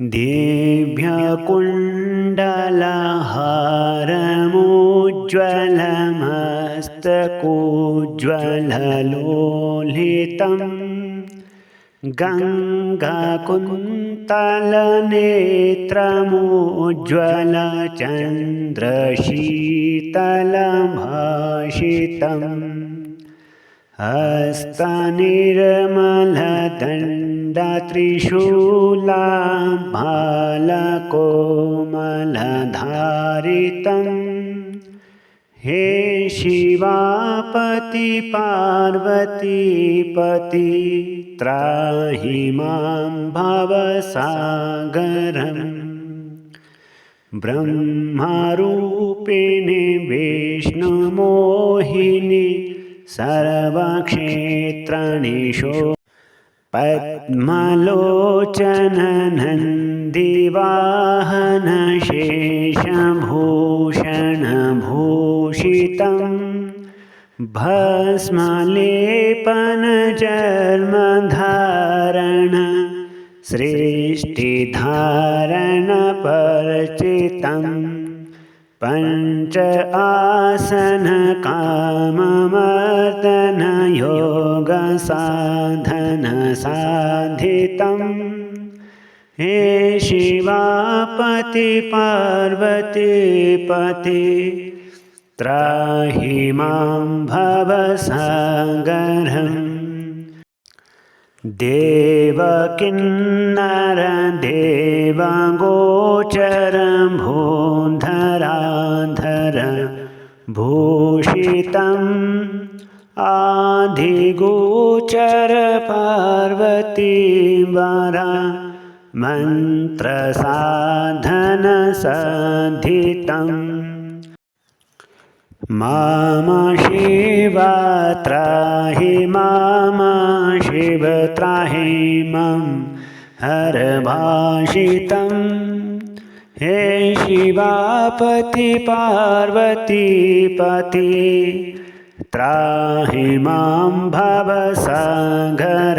दिव्यकुण्डलहारमुज्ज्वलमस्तकोज्ज्वललोलितं गङ्गाकुन्तलनेत्रमुज्ज्वलचन्द्रशीतलभाषितम् हस्तनिर्मलदण्डत्रिशूलाभालकोमलधारितं हे शिवापति पार्वतीपति त्राहि मां भवसागरम् ब्रह्मरूपिणि विष्णुमोहिनि सर्वक्षेत्राणि पद्मलोचननन्दिवाहन शेषभूषणभूषितं भस्मलेपनचर्मधारण सृष्टिधारणपर्चितं पञ्च आसनकाममर्दनयोगसाधनसाधितं हे शिवापति पार्वतीपति त्राहि मां भवसागरम् देवकिन्नरदेवगोचरं भूधराधर भूषितम् आधिगोचर पार्वतीवरा मन्त्रसाधनसाधितम् माम शिव त्राहि माम शिव त्राहि मम हरभाषितं हे शिवापति पार्वतीपति त्राहि मां भवसागर